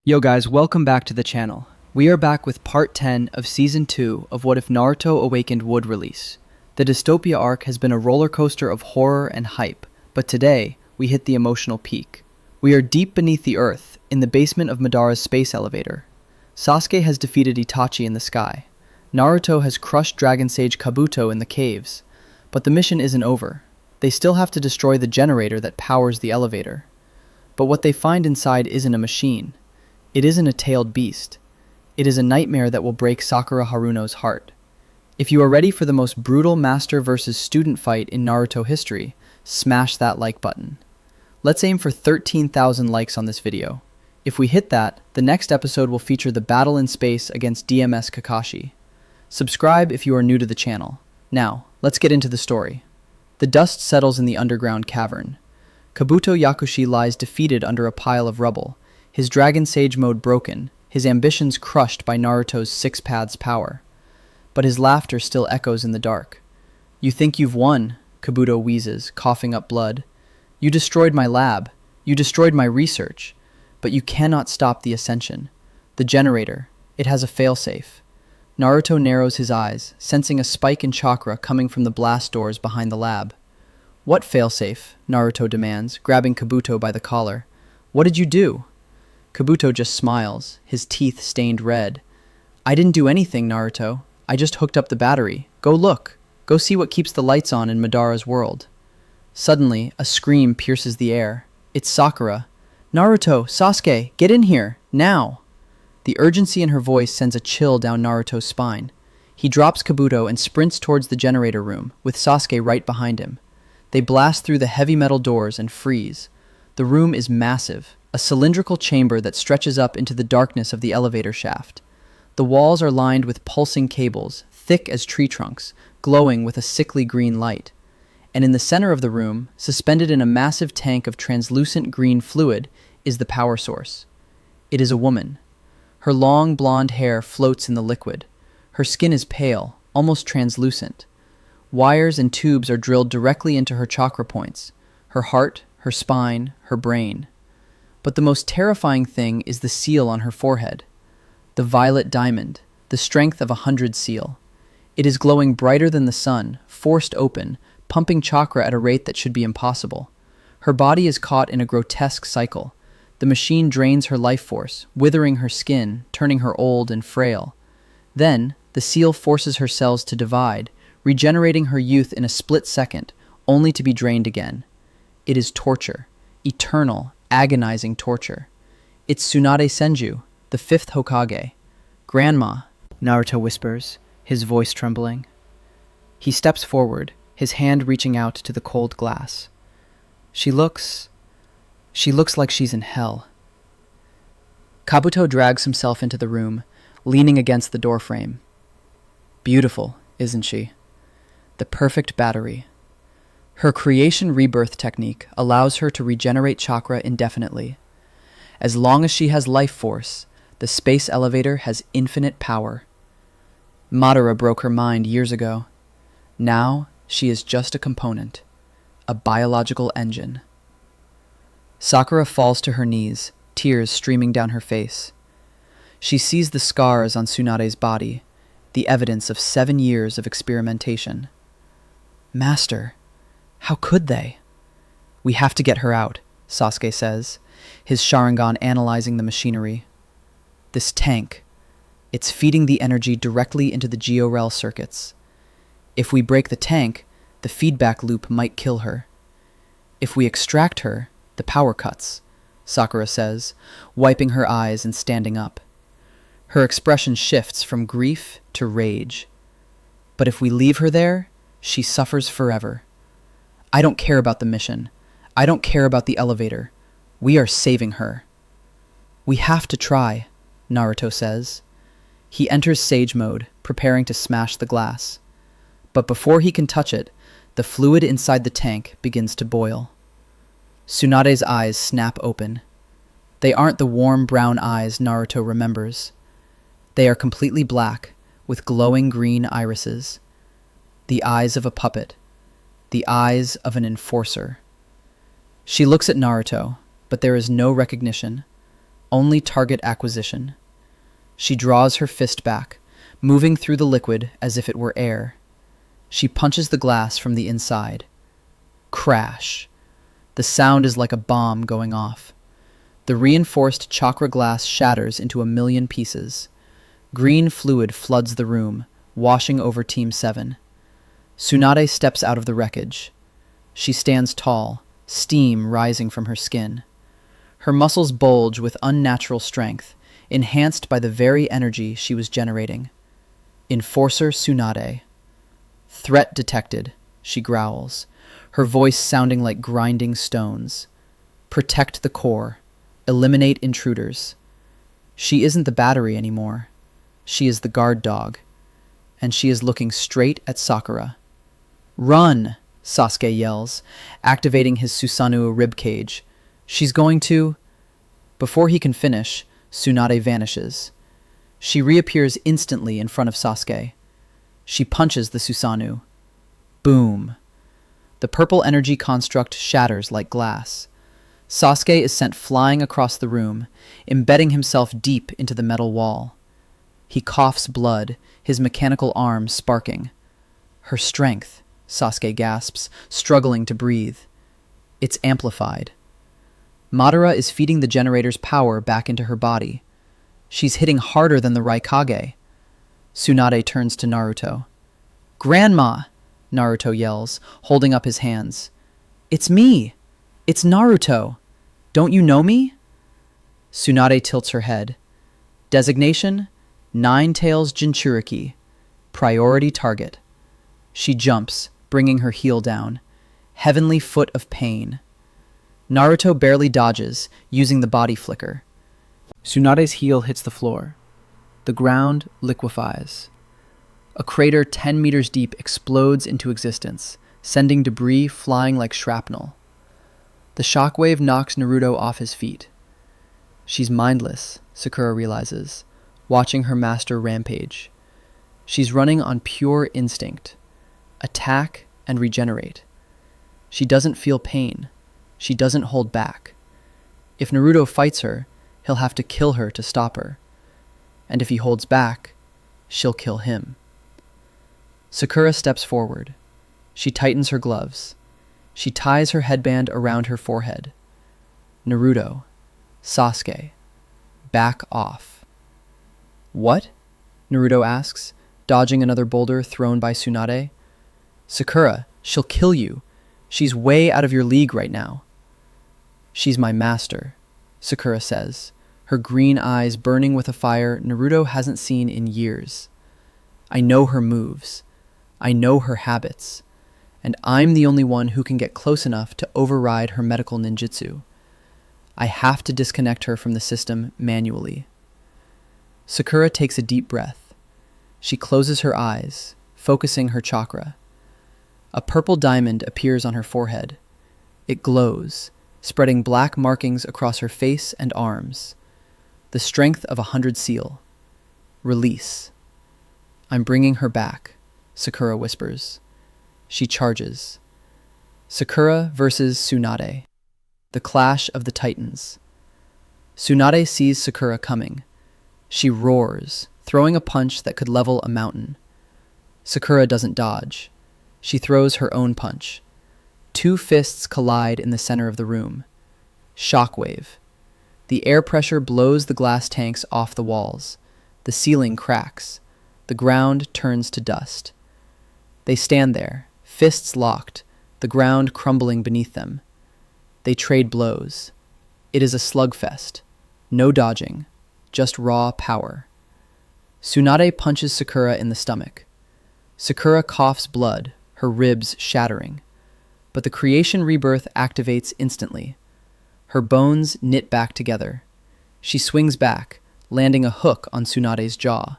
Yo guys, welcome back to the channel. We are back with part 10 of season 2 of What If Naruto Awakened would release. The dystopia arc has been a roller coaster of horror and hype, but today we hit the emotional peak. We are deep beneath the earth, in the basement of Madara's space elevator. Sasuke has defeated Itachi in the sky. Naruto has crushed Dragon Sage Kabuto in the caves. But the mission isn't over. They still have to destroy the generator that powers the elevator. But what they find inside isn't a machine. It isn't a tailed beast. It is a nightmare that will break Sakura Haruno's heart. If you are ready for the most brutal master versus student fight in Naruto history, smash that like button. Let's aim for 13,000 likes on this video. If we hit that, the next episode will feature the battle in space against DMS Kakashi. Subscribe if you are new to the channel. Now, let's get into the story. The dust settles in the underground cavern. Kabuto Yakushi lies defeated under a pile of rubble, his Dragon Sage mode broken, his ambitions crushed by Naruto's Six Paths power. But his laughter still echoes in the dark. "You think you've won," Kabuto wheezes, coughing up blood. "You destroyed my lab. You destroyed my research. But you cannot stop the ascension. The generator, it has a failsafe." Naruto narrows his eyes, sensing a spike in chakra coming from the blast doors behind the lab. "What failsafe?" Naruto demands, grabbing Kabuto by the collar. "What did you do?" Kabuto just smiles, his teeth stained red. "I didn't do anything, Naruto. I just hooked up the battery. Go look. Go see what keeps the lights on in Madara's world." Suddenly, a scream pierces the air. It's Sakura. "Naruto, Sasuke, get in here, now!" The urgency in her voice sends a chill down Naruto's spine. He drops Kabuto and sprints towards the generator room, with Sasuke right behind him. They blast through the heavy metal doors and freeze. The room is massive, a cylindrical chamber that stretches up into the darkness of the elevator shaft. The walls are lined with pulsing cables, thick as tree trunks, glowing with a sickly green light. And in the center of the room, suspended in a massive tank of translucent green fluid, is the power source. It is a woman. Her long blonde hair floats in the liquid. Her skin is pale, almost translucent. Wires and tubes are drilled directly into her chakra points, her heart, her spine, her brain. But the most terrifying thing is the seal on her forehead. The violet diamond, the strength of 100 seal. It is glowing brighter than the sun, forced open, pumping chakra at a rate that should be impossible. Her body is caught in a grotesque cycle. The machine drains her life force, withering her skin, turning her old and frail. Then, the seal forces her cells to divide, regenerating her youth in a split second, only to be drained again. It is torture, eternal, agonizing torture. It's Tsunade Senju, the fifth Hokage. "Grandma," Naruto whispers, his voice trembling. He steps forward, his hand reaching out to the cold glass. She looks like she's in hell. Kabuto drags himself into the room, leaning against the doorframe. "Beautiful, isn't she? The perfect battery." Her creation rebirth technique allows her to regenerate chakra indefinitely. As long as she has life force, the space elevator has infinite power. Madara broke her mind years ago. Now, she is just a component, a biological engine. Sakura falls to her knees, tears streaming down her face. She sees the scars on Tsunade's body, the evidence of 7 years of experimentation. "Master, how could they?" "We have to get her out," Sasuke says, his Sharingan analyzing the machinery. "This tank, it's feeding the energy directly into the Georel circuits. If we break the tank, the feedback loop might kill her. If we extract her, the power cuts," Sakura says, wiping her eyes and standing up. Her expression shifts from grief to rage. "But if we leave her there, she suffers forever. I don't care about the mission. I don't care about the elevator. We are saving her." "We have to try," Naruto says. He enters Sage mode, preparing to smash the glass. But before he can touch it, the fluid inside the tank begins to boil. Tsunade's eyes snap open. They aren't the warm brown eyes Naruto remembers. They are completely black, with glowing green irises. The eyes of a puppet. The eyes of an enforcer. She looks at Naruto, but there is no recognition. only target acquisition. She draws her fist back, moving through the liquid as if it were air. She punches the glass from the inside. Crash. The sound is like a bomb going off. The reinforced chakra glass shatters into a million pieces. Green fluid floods the room, washing over Team 7. Tsunade steps out of the wreckage. She stands tall, steam rising from her skin. Her muscles bulge with unnatural strength, enhanced by the very energy she was generating. Enforcer Tsunade. Threat detected, she growls, her voice sounding like grinding stones. Protect the core. Eliminate intruders. She isn't the battery anymore. She is the guard dog. And she is looking straight at Sakura. Run! Sasuke yells, activating his Susanoo ribcage. She's going to... Before he can finish, Tsunade vanishes. She reappears instantly in front of Sasuke. She punches the Susanoo. Boom. The purple energy construct shatters like glass. Sasuke is sent flying across the room, embedding himself deep into the metal wall. He coughs blood, his mechanical arm sparking. Her strength, Sasuke gasps, struggling to breathe. It's amplified. Madara is feeding the generator's power back into her body. She's hitting harder than the Raikage. Tsunade turns to Naruto. Grandma! Naruto yells, holding up his hands. It's me! It's Naruto! Don't you know me? Tsunade tilts her head. Designation: Nine-Tails Jinchuriki. Priority target. She jumps, bringing her heel down. Heavenly foot of pain. Naruto barely dodges, using the body flicker. Tsunade's heel hits the floor. The ground liquefies. A crater 10 meters deep explodes into existence, sending debris flying like shrapnel. The shockwave knocks Naruto off his feet. She's mindless, Sakura realizes, watching her master rampage. She's running on pure instinct. Attack and regenerate. She doesn't feel pain. She doesn't hold back. If Naruto fights her, he'll have to kill her to stop her. And if he holds back, she'll kill him. Sakura steps forward. She tightens her gloves. She ties her headband around her forehead. Naruto, Sasuke, back off. What? Naruto asks, dodging another boulder thrown by Tsunade. Sakura, she'll kill you. She's way out of your league right now. She's my master, Sakura says, her green eyes burning with a fire Naruto hasn't seen in years. I know her moves. I know her habits. And I'm the only one who can get close enough to override her medical ninjutsu. I have to disconnect her from the system manually. Sakura takes a deep breath. She closes her eyes, focusing her chakra. A purple diamond appears on her forehead. It glows, spreading black markings across her face and arms. The strength of 100 seal. Release. I'm bringing her back, Sakura whispers. She charges. Sakura versus Tsunade. The clash of the titans. Tsunade sees Sakura coming. She roars, throwing a punch that could level a mountain. Sakura doesn't dodge. She throws her own punch. Two fists collide in the center of the room. Shockwave. The air pressure blows the glass tanks off the walls. The ceiling cracks. The ground turns to dust. They stand there, fists locked, the ground crumbling beneath them. They trade blows. It is a slugfest. No dodging, just raw power. Tsunade punches Sakura in the stomach. Sakura coughs blood, her ribs shattering. But the creation rebirth activates instantly. Her bones knit back together. She swings back, landing a hook on Tsunade's jaw.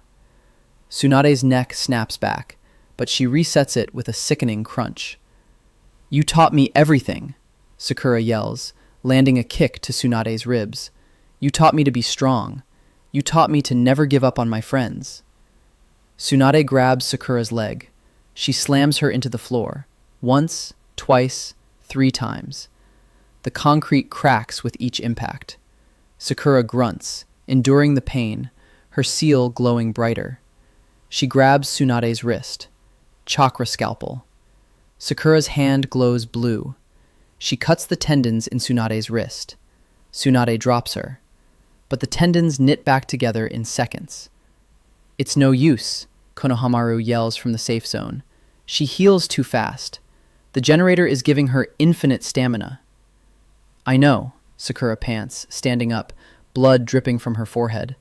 Tsunade's neck snaps back, but she resets it with a sickening crunch. You taught me everything, Sakura yells, landing a kick to Tsunade's ribs. You taught me to be strong. You taught me to never give up on my friends. Tsunade grabs Sakura's leg. She slams her into the floor. Once, twice, 3 times. The concrete cracks with each impact. Sakura grunts, enduring the pain, her seal glowing brighter. She grabs Tsunade's wrist. Chakra scalpel. Sakura's hand glows blue. She cuts the tendons in Tsunade's wrist. Tsunade drops her, but the tendons knit back together in seconds. "It's no use," Konohamaru yells from the safe zone. "She heals too fast. The generator is giving her infinite stamina." "I know," Sakura pants, standing up, blood dripping from her forehead.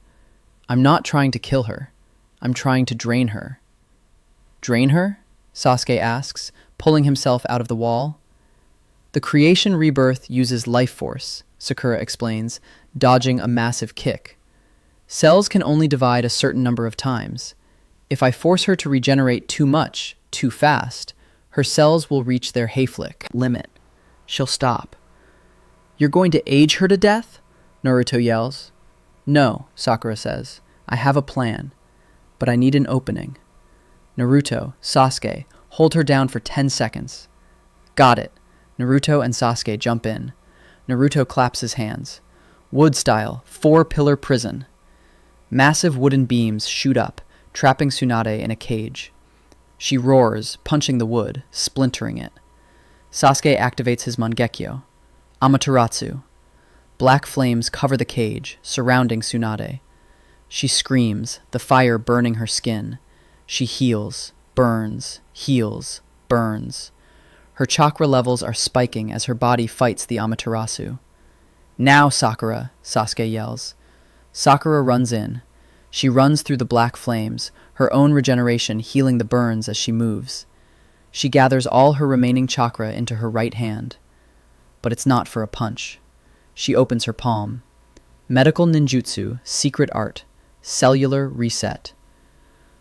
"I'm not trying to kill her. I'm trying to drain her." "Drain her?" Sasuke asks, pulling himself out of the wall. "The creation rebirth uses life force," Sakura explains, dodging a massive kick. "Cells can only divide a certain number of times. If I force her to regenerate too much, too fast, her cells will reach their Hayflick limit. She'll stop." "You're going to age her to death?" Naruto yells. "No," Sakura says. "I have a plan, but I need an opening." Naruto, Sasuke, hold her down for 10 seconds. "Got it." Naruto and Sasuke jump in. Naruto claps his hands. Wood style, 4-pillar prison. Massive wooden beams shoot up, trapping Tsunade in a cage. She roars, punching the wood, splintering it. Sasuke activates his Mangekyo. Amaterasu. Black flames cover the cage, surrounding Tsunade. She screams, the fire burning her skin. She heals, burns, heals, burns. Her chakra levels are spiking as her body fights the Amaterasu. "Now, Sakura!" Sasuke yells. Sakura runs in. She runs through the black flames, her own regeneration healing the burns as she moves. She gathers all her remaining chakra into her right hand. But it's not for a punch. She opens her palm. Medical ninjutsu, secret art, cellular reset.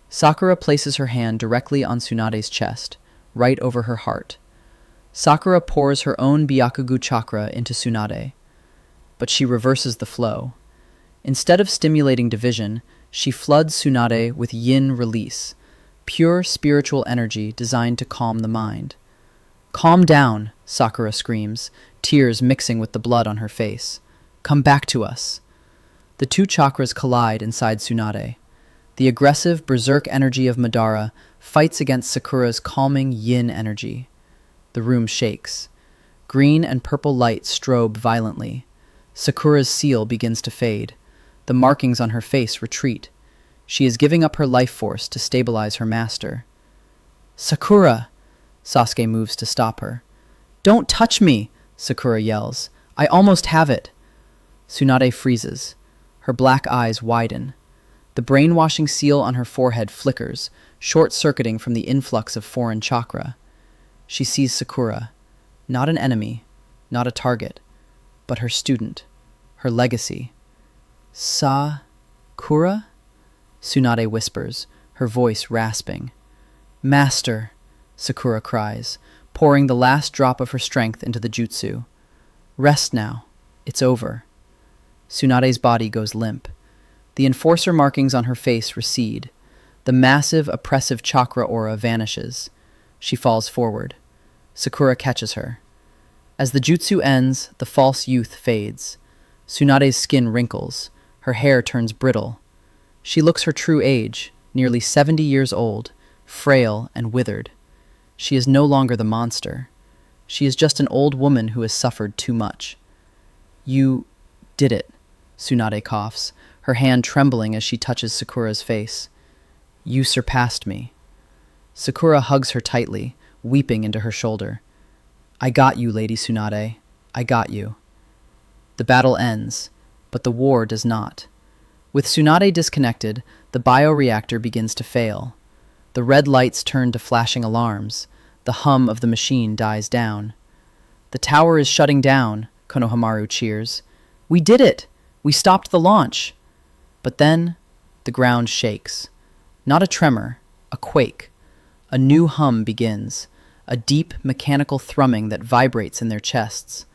Sakura places her hand directly on Tsunade's chest, right over her heart. Sakura pours her own Byakugan chakra into Tsunade, but she reverses the flow. Instead of stimulating division, she floods Tsunade with yin release, pure spiritual energy designed to calm the mind. "Calm down," Sakura screams, tears mixing with the blood on her face. "Come back to us." The two chakras collide inside Tsunade. The aggressive berserk energy of Madara fights against Sakura's calming yin energy. The room shakes. Green and purple light strobe violently. Sakura's seal begins to fade. The markings on her face retreat. She is giving up her life force to stabilize her master. "Sakura!" Sasuke moves to stop her. "Don't touch me!" Sakura yells. "I almost have it." Tsunade freezes. Her black eyes widen. The brainwashing seal on her forehead flickers, short-circuiting from the influx of foreign chakra. She sees Sakura. Not an enemy, not a target, but her student, her legacy. "Sakura?" Tsunade whispers, her voice rasping. "Master!" Sakura cries, pouring the last drop of her strength into the jutsu. "Rest now. It's over." Tsunade's body goes limp. The enforcer markings on her face recede. The massive, oppressive chakra aura vanishes. She falls forward. Sakura catches her. As the jutsu ends, the false youth fades. Tsunade's skin wrinkles. Her hair turns brittle. She looks her true age, nearly 70 years old, frail and withered. She is no longer the monster. She is just an old woman who has suffered too much. "You did it," Tsunade coughs, her hand trembling as she touches Sakura's face. "You surpassed me." Sakura hugs her tightly, weeping into her shoulder. "I got you, Lady Tsunade. I got you." The battle ends, but the war does not. With Tsunade disconnected, the bioreactor begins to fail. The red lights turn to flashing alarms. The hum of the machine dies down. "The tower is shutting down," Konohamaru cheers. "We did it! We stopped the launch!" But then, the ground shakes. Not a tremor, a quake. A new hum begins, a deep mechanical thrumming that vibrates in their chests.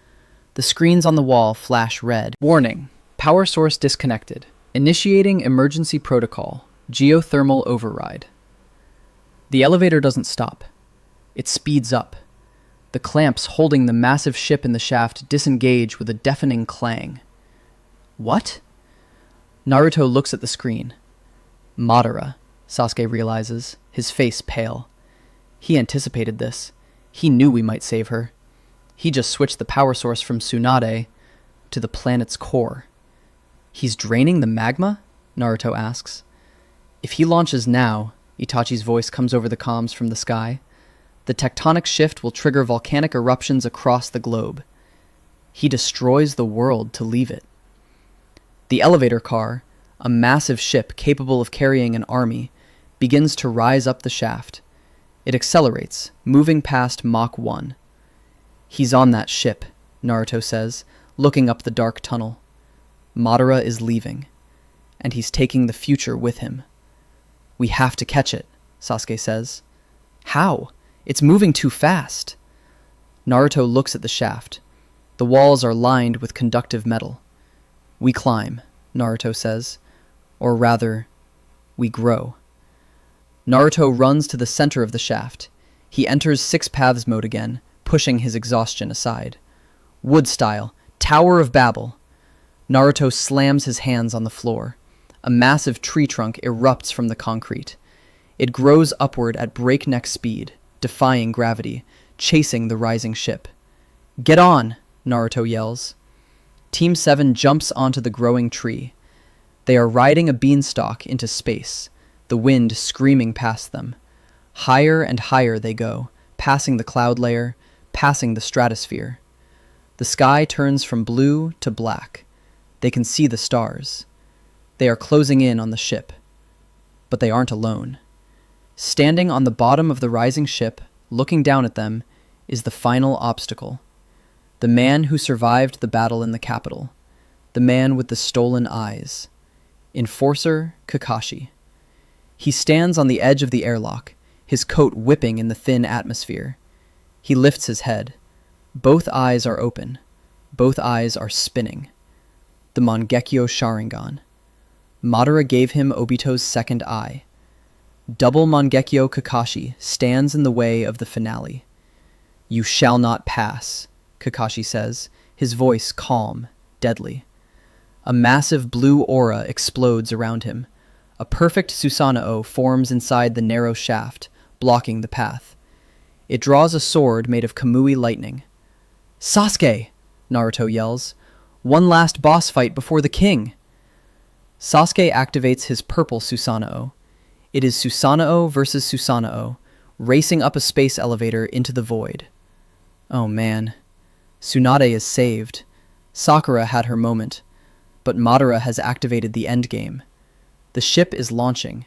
The screens on the wall flash red. "Warning! Power source disconnected. Initiating emergency protocol. Geothermal override." The elevator doesn't stop. It speeds up. The clamps holding the massive ship in the shaft disengage with a deafening clang. What? Naruto looks at the screen. Madara, Sasuke realizes, his face pale. He anticipated this. He knew we might save her. He just switched the power source from Tsunade to the planet's core. He's draining the magma? Naruto asks. If he launches now, Itachi's voice comes over the comms from the sky, the tectonic shift will trigger volcanic eruptions across the globe. He destroys the world to leave it. The elevator car, a massive ship capable of carrying an army, begins to rise up the shaft. It accelerates, moving past Mach 1. He's on that ship, Naruto says, looking up the dark tunnel. Madara is leaving, and he's taking the future with him. We have to catch it, Sasuke says. How? It's moving too fast. Naruto looks at the shaft. The walls are lined with conductive metal. We climb, Naruto says. Or rather, we grow. Naruto runs to the center of the shaft. He enters Six Paths mode again, pushing his exhaustion aside. Wood style, Tower of Babel. Naruto slams his hands on the floor. A massive tree trunk erupts from the concrete. It grows upward at breakneck speed, defying gravity, chasing the rising ship. Get on, Naruto yells. Team 7 jumps onto the growing tree. They are riding a beanstalk into space, the wind screaming past them. Higher and higher they go, passing the cloud layer, passing the stratosphere. The sky turns from blue to black. They can see the stars. They are closing in on the ship. But they aren't alone. Standing on the bottom of the rising ship, looking down at them, is the final obstacle. The man who survived the battle in the capital. The man with the stolen eyes. Enforcer Kakashi. He stands on the edge of the airlock, his coat whipping in the thin atmosphere. He lifts his head. Both eyes are open. Both eyes are spinning. The Mangekyo Sharingan. Madara gave him Obito's second eye. Double Mangekyo Kakashi stands in the way of the finale. You shall not pass, Kakashi says, his voice calm, deadly. A massive blue aura explodes around him. A perfect Susanoo forms inside the narrow shaft, blocking the path. It draws a sword made of Kamui lightning. Sasuke! Naruto yells. One last boss fight before the king! Sasuke activates his purple Susanoo. It is Susanoo versus Susanoo, racing up a space elevator into the void. Oh man. Tsunade is saved. Sakura had her moment, but Madara has activated the endgame. The ship is launching,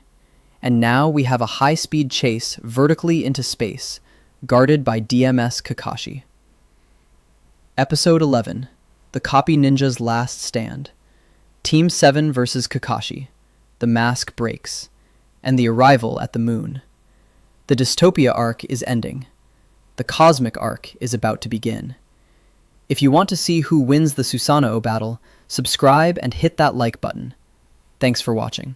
and now we have a high-speed chase vertically into space, guarded by DMS Kakashi. Episode 11. The Copy Ninja's Last Stand. Team 7 versus Kakashi. The mask breaks. And the arrival at the moon. The dystopia arc is ending. The cosmic arc is about to begin. If you want to see who wins the Susanoo battle, subscribe and hit that like button. Thanks for watching.